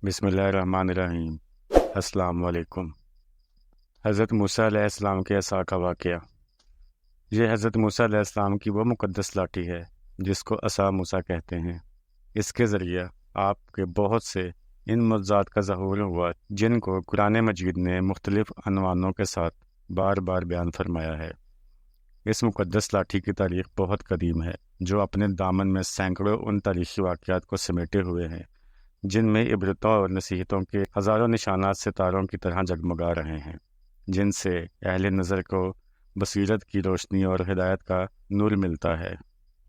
بسم اللہ الرحمن الرحیم۔ السلام علیکم۔ حضرت موسیٰ علیہ السلام کے عصا کا واقعہ۔ یہ حضرت موسیٰ علیہ السلام کی وہ مقدس لاٹھی ہے جس کو عصا موسیٰ کہتے ہیں۔ اس کے ذریعے آپ کے بہت سے ان معجزات کا ظہور ہوا جن کو قرآن مجید نے مختلف عنوانوں کے ساتھ بار بار بیان فرمایا ہے۔ اس مقدس لاٹھی کی تاریخ بہت قدیم ہے، جو اپنے دامن میں سینکڑوں ان تاریخی واقعات کو سمیٹے ہوئے ہیں جن میں عبرتوں اور نصیحتوں کے ہزاروں نشانات ستاروں کی طرح جگمگا رہے ہیں، جن سے اہل نظر کو بصیرت کی روشنی اور ہدایت کا نور ملتا ہے۔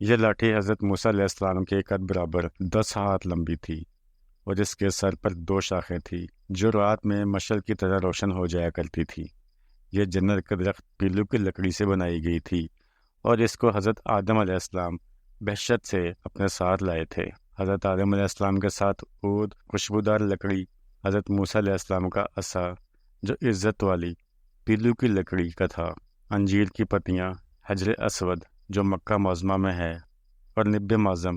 یہ لاٹھی حضرت موسیٰ علیہ السلام کے قد برابر 10 ہاتھ لمبی تھی، اور اس کے سر پر 2 شاخیں تھیں جو رات میں مشعل کی طرح روشن ہو جایا کرتی تھی۔ یہ جنت کا درخت پیلو کی لکڑی سے بنائی گئی تھی، اور اس کو حضرت آدم علیہ السلام بہشت سے اپنے ساتھ لائے تھے۔ حضرت آدم علیہ السلام کے ساتھ عود، خوشبودار لکڑی، حضرت موسیٰ علیہ السلام کا عصا جو عزت والی پیلو کی لکڑی کا تھا، انجیر کی پتیاں، حجر اسود جو مکہ معظمہ میں ہے، اور نب معظم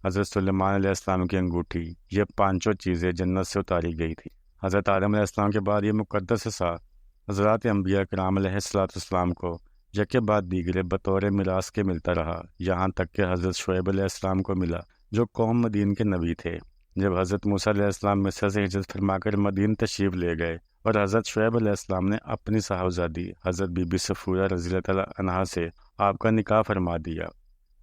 حضرت سلیمان علیہ السلام کی انگوٹھی، یہ 5 چیزیں جنت سے اتاری گئی تھی۔ حضرت آدم علیہ السلام کے بعد یہ مقدس عصا حضرات انبیاء کرام علیہ السلام کو یکے بعد دیگرے بطور میراث کے ملتا رہا، یہاں تک کہ حضرت شعیب علیہ السلام کو ملا جو قوم مدین کے نبی تھے۔ جب حضرت موسیٰ علیہ السلام مصر سے ہجرت فرما کر مدین تشریف لے گئے اور حضرت شعیب علیہ السلام نے اپنی صاحبزادی حضرت بی بی صفورہ رضی اللہ تعالیٰ عنہا سے آپ کا نکاح فرما دیا،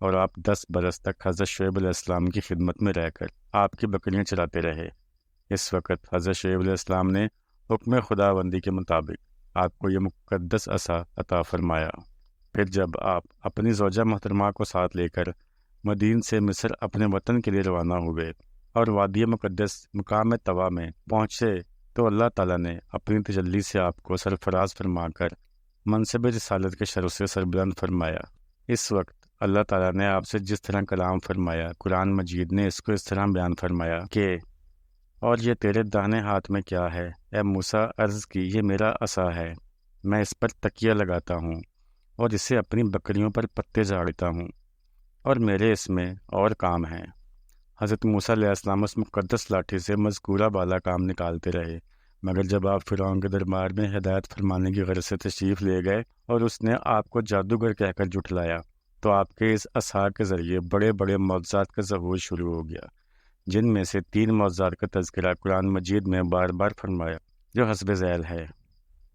اور آپ 10 برس تک حضرت شعیب علیہ السلام کی خدمت میں رہ کر آپ کی بکریاں چراتے رہے۔ اس وقت حضرت شعیب علیہ السلام نے حکم خداوندی کے مطابق آپ کو یہ مقدس عصا عطا فرمایا۔ پھر جب آپ اپنی زوجہ محترمہ کو ساتھ لے کر مدین سے مصر اپنے وطن کے لیے روانہ ہوئے اور وادی مقدس مقام طوا میں پہنچے تو اللہ تعالیٰ نے اپنی تجلی سے آپ کو سرفراز فرما کر منصب رسالت کے شرف سے سربلند فرمایا۔ اس وقت اللہ تعالیٰ نے آپ سے جس طرح کلام فرمایا، قرآن مجید نے اس کو اس طرح بیان فرمایا کہ اور یہ تیرے داہنے ہاتھ میں کیا ہے؟ اے موسیٰ عرض کی، یہ میرا عصا ہے، میں اس پر تکیہ لگاتا ہوں اور اسے اپنی بکریوں پر پتے جھاڑتا ہوں، اور میرے اس میں اور کام ہیں۔ حضرت موسیٰ علیہ السلام اس مقدس لاٹھی سے مذکورہ بالا کام نکالتے رہے، مگر جب آپ فرعون کے دربار میں ہدایت فرمانے کی غرض سے تشریف لے گئے اور اس نے آپ کو جادوگر کہہ کر جھٹلایا، تو آپ کے اس عصا کے ذریعے بڑے بڑے معجزات کا ظہور شروع ہو گیا، جن میں سے 3 معجزات کا تذکرہ قرآن مجید میں بار بار فرمایا جو حسب ذیل ہے۔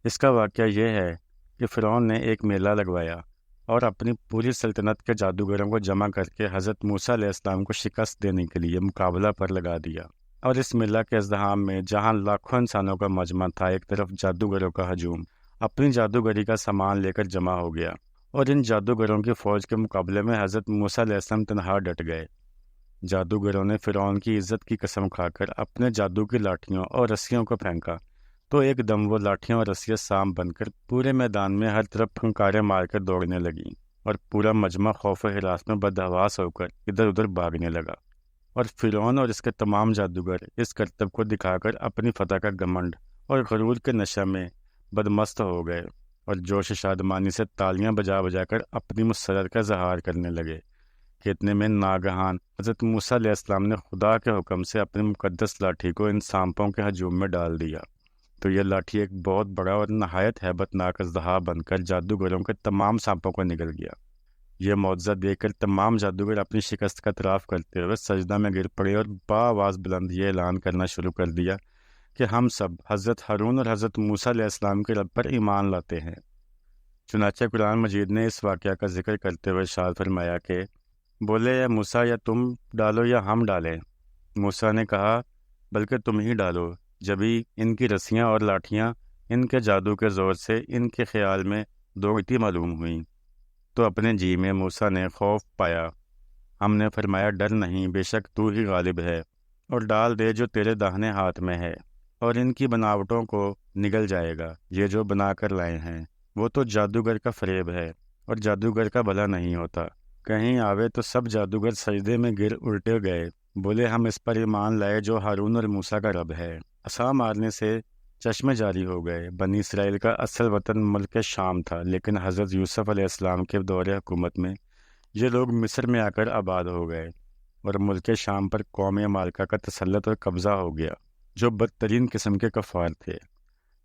اس کا واقعہ یہ ہے کہ فرعون نے ایک میلہ لگوایا اور اپنی پوری سلطنت کے جادوگروں کو جمع کر کے حضرت موسیٰ علیہ السلام کو شکست دینے کے لیے مقابلہ پر لگا دیا، اور اس میلہ کے ازدحام میں جہاں لاکھوں انسانوں کا مجمع تھا، ایک طرف جادوگروں کا ہجوم اپنی جادوگری کا سامان لے کر جمع ہو گیا، اور ان جادوگروں کی فوج کے مقابلے میں حضرت موسیٰ علیہ السلام تنہا ڈٹ گئے۔ جادوگروں نے فرعون کی عزت کی قسم کھا کر اپنے جادو کی لاٹھیوں اور رسیوں کو پھینکا، تو ایک دم وہ لاٹھیوں اور رسیاں سام بن کر پورے میدان میں ہر طرف پھنکاریں مار کر دوڑنے لگیں، اور پورا مجمع خوف و ہراس میں بدحواس ہو کر ادھر ادھر بھاگنے لگا، اور فرعون اور اس کے تمام جادوگر اس کرتب کو دکھا کر اپنی فتح کا گھمنڈ اور غرور کے نشہ میں بدمست ہو گئے، اور جوش شادمانی سے تالیاں بجا بجا کر اپنی مسرت کا اظہار کرنے لگے کہ اتنے میں ناگہان حضرت موسیٰ علیہ السلام نے خدا کے حکم سے اپنی مقدس لاٹھی کو ان سانپوں کے ہجوم میں ڈال دیا، تو یہ لاٹھی ایک بہت بڑا اور نہایت ہیبت ناک اژدہا بن کر جادوگروں کے تمام سانپوں کو نگل گیا۔ یہ معجزہ دیکھ کر تمام جادوگر اپنی شکست کا اعتراف کرتے ہوئے سجدہ میں گر پڑے اور بآواز بلند یہ اعلان کرنا شروع کر دیا کہ ہم سب حضرت ہارون اور حضرت موسیٰ علیہ السلام کے رب پر ایمان لاتے ہیں۔ چنانچہ قرآن مجید نے اس واقعہ کا ذکر کرتے ہوئے ارشاد فرمایا کہ بولے اے موسیٰ، یا تم ڈالو یا ہم ڈالیں؟ موسیٰ نے کہا بلکہ تم ہی ڈالو۔ جبھی ان کی رسیاں اور لاٹھیاں ان کے جادو کے زور سے ان کے خیال میں دوڑتی معلوم ہوئیں، تو اپنے جی میں موسیٰ نے خوف پایا۔ ہم نے فرمایا ڈر نہیں، بے شک تو ہی غالب ہے، اور ڈال دے جو تیرے داہنے ہاتھ میں ہے، اور ان کی بناوٹوں کو نگل جائے گا۔ یہ جو بنا کر لائے ہیں وہ تو جادوگر کا فریب ہے، اور جادوگر کا بھلا نہیں ہوتا۔ کہیں آوے تو سب جادوگر سجدے میں گر الٹے گئے، بولے ہم اس پر ایمان لائے جو ہارون اور موسیٰ کا رب ہے۔ عصا مارنے سے چشمے جاری ہو گئے۔ بنی اسرائیل کا اصل وطن ملک شام تھا، لیکن حضرت یوسف علیہ السلام کے دور حکومت میں یہ لوگ مصر میں آ کر آباد ہو گئے، اور ملک شام پر قوم مالکہ کا تسلط اور قبضہ ہو گیا۔ جو بدترین قسم کے کفار تھے۔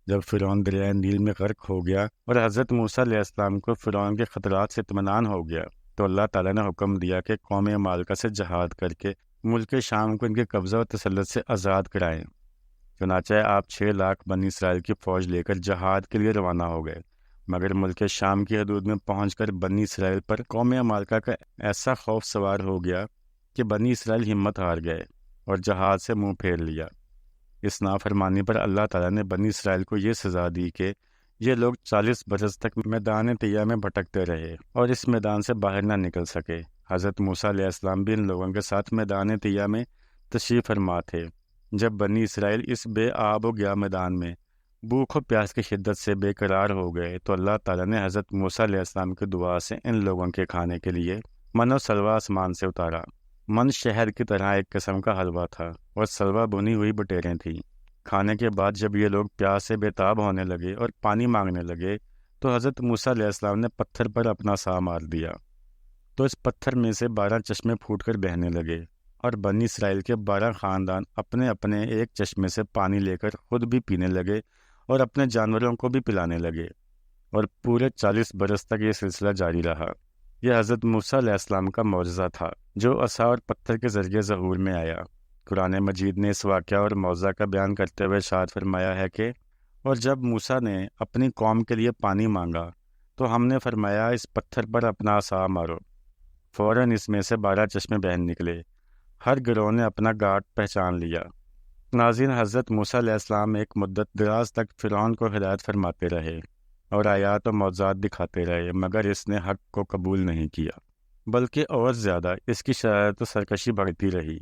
جب فرعون دریائے نیل میں غرق ہو گیا اور حضرت موسیٰ علیہ السلام کو فرعون کے خطرات سے اطمینان ہو گیا تو اللہ تعالیٰ نے حکم دیا کہ قوم عمالقہ سے جہاد کر کے ملک شام کو ان کے قبضہ و تسلط سے آزاد کرائیں۔ چنانچہ آپ 6 لاکھ بنی اسرائیل کی فوج لے کر جہاد کے لیے روانہ ہو گئے، مگر ملک شام کی حدود میں پہنچ کر بنی اسرائیل پر قوم عمالقہ کا ایسا خوف سوار ہو گیا کہ بنی اسرائیل ہمت ہار گئے اور جہاد سے منہ پھیر لیا۔ اس نافرمانی پر اللہ تعالیٰ نے بنی اسرائیل کو یہ سزا دی کہ یہ لوگ 40 برس تک میدان طیہ میں بھٹکتے رہے اور اس میدان سے باہر نہ نکل سکے۔ حضرت موسیٰ علیہ السلام بھی ان لوگوں کے ساتھ میدان طیہ میں تشریف فرما تھے۔ جب بنی اسرائیل اس بے آب و گیا میدان میں بھوک و پیاس کی شدت سے بے قرار ہو گئے تو اللہ تعالیٰ نے حضرت موسیٰ علیہ السلام کی دعا سے ان لوگوں کے کھانے کے لیے من و سلوہ آسمان سے اتارا۔ من شہد کی طرح ایک قسم کا حلوہ تھا اور سلوہ بنی ہوئی بٹیریں تھیں۔ کھانے کے بعد جب یہ لوگ پیاس سے بےتاب ہونے لگے اور پانی مانگنے لگے تو حضرت موسیٰ علیہ السلام نے پتھر پر اپنا سا مار دیا، تو اس پتھر میں سے 12 چشمے پھوٹ کر بہنے لگے اور بنی اسرائیل کے 12 خاندان اپنے اپنے ایک چشمے سے پانی لے کر خود بھی پینے لگے اور اپنے جانوروں کو بھی پلانے لگے، اور پورے 40 برس تک یہ سلسلہ جاری رہا۔ یہ حضرت موسیٰ علیہ السلام کا معجزہ تھا جو عصا اور پتھر کے ذریعے ظہور میں آیا۔ قرآن مجید نے اس واقعہ اور معجزہ کا بیان کرتے ہوئے ارشاد فرمایا ہے کہ اور جب موسیٰ نے اپنی قوم کے لیے پانی مانگا تو ہم نے فرمایا اس پتھر پر اپنا عصا مارو، فوراً اس میں سے 12 چشمے بہن نکلے، ہر گروہ نے اپنا گھاٹ پہچان لیا۔ ناظرین، حضرت موسیٰ علیہ السلام ایک مدت دراز تک فرعون کو ہدایت فرماتے رہے اور آیات و معجزات دکھاتے رہے، مگر اس نے حق کو قبول نہیں کیا، بلکہ اور زیادہ اس کی شرارت و سرکشی بڑھتی رہی،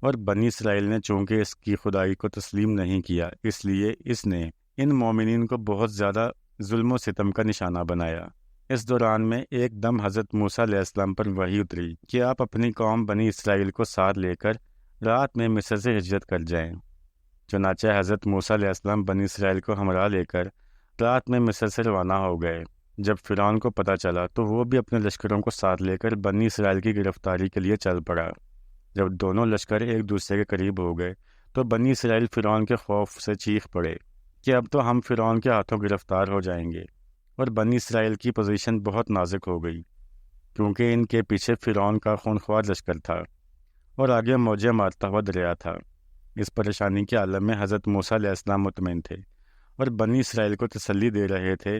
اور بنی اسرائیل نے چونکہ اس کی خدائی کو تسلیم نہیں کیا اس لیے اس نے ان مومنین کو بہت زیادہ ظلم و ستم کا نشانہ بنایا۔ اس دوران میں ایک دم حضرت موسیٰ علیہ السلام پر وحی اتری کہ آپ اپنی قوم بنی اسرائیل کو ساتھ لے کر رات میں مصر سے ہجرت کر جائیں۔ چنانچہ حضرت موسیٰ علیہ السلام بنی اسرائیل کو ہمراہ لے کر رات میں مصر سے روانہ ہو گئے۔ جب فرعون کو پتہ چلا تو وہ بھی اپنے لشکروں کو ساتھ لے کر بنی اسرائیل کی گرفتاری کے لیے چل پڑا۔ جب دونوں لشکر ایک دوسرے کے قریب ہو گئے تو بنی اسرائیل فرعون کے خوف سے چیخ پڑے کہ اب تو ہم فرعون کے ہاتھوں گرفتار ہو جائیں گے، اور بنی اسرائیل کی پوزیشن بہت نازک ہو گئی کیونکہ ان کے پیچھے فرعون کا خونخوار لشکر تھا اور آگے موجیں مارتا ہوا دریا تھا۔ اس پریشانی کے عالم میں حضرت موسیٰ علیہ السلام مطمئن تھے اور بنی اسرائیل کو تسلی دے رہے تھے۔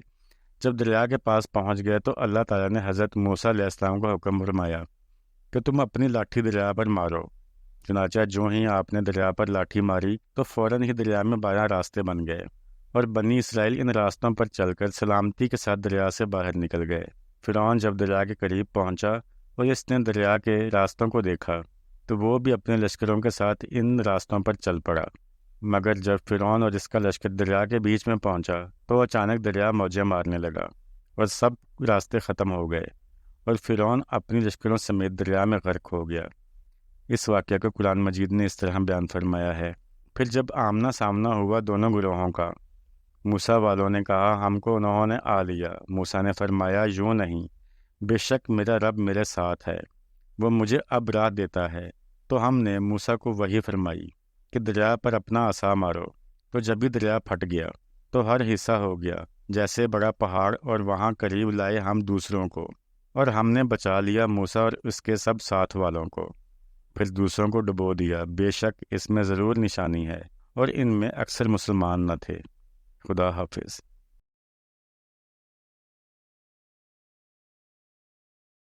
جب دریا کے پاس پہنچ گئے تو اللہ تعالیٰ نے حضرت موسیٰ علیہ السلام کو حکم فرمایا کہ تم اپنی لاٹھی دریا پر مارو۔ چنانچہ جو ہی آپ نے دریا پر لاٹھی ماری تو فوراً ہی دریا میں 12 راستے بن گئے اور بنی اسرائیل ان راستوں پر چل کر سلامتی کے ساتھ دریا سے باہر نکل گئے۔ فرعون جب دریا کے قریب پہنچا اور اس نے دریا کے راستوں کو دیکھا تو وہ بھی اپنے لشکروں کے ساتھ ان راستوں پر چل پڑا، مگر جب فرعون اور اس کا لشکر دریا کے بیچ میں پہنچا تو اچانک دریا موجیں مارنے لگا اور سب راستے ختم ہو گئے اور فرعون اپنی لشکروں سمیت دریا میں غرق ہو گیا۔ اس واقعہ کو قرآن مجید نے اس طرح بیان فرمایا ہے۔ پھر جب آمنا سامنا ہوا دونوں گروہوں کا، موسیٰ والوں نے کہا ہم کو انہوں نے آ لیا۔ موسیٰ نے فرمایا یوں نہیں، بے شک میرا رب میرے ساتھ ہے، وہ مجھے اب راہ دیتا ہے۔ تو ہم نے موسیٰ کو وحی فرمائی کہ دریا پر اپنا عصا مارو، تو جب بھی دریا پھٹ گیا تو ہر حصہ ہو گیا جیسے بڑا پہاڑ، اور وہاں قریب لائے ہم دوسروں کو، اور ہم نے بچا لیا موسیٰ اور اس کے سب ساتھ والوں کو، پھر دوسروں کو ڈبو دیا۔ بے شک اس میں ضرور نشانی ہے اور ان میں اکثر مسلمان نہ تھے۔ خدا حافظ۔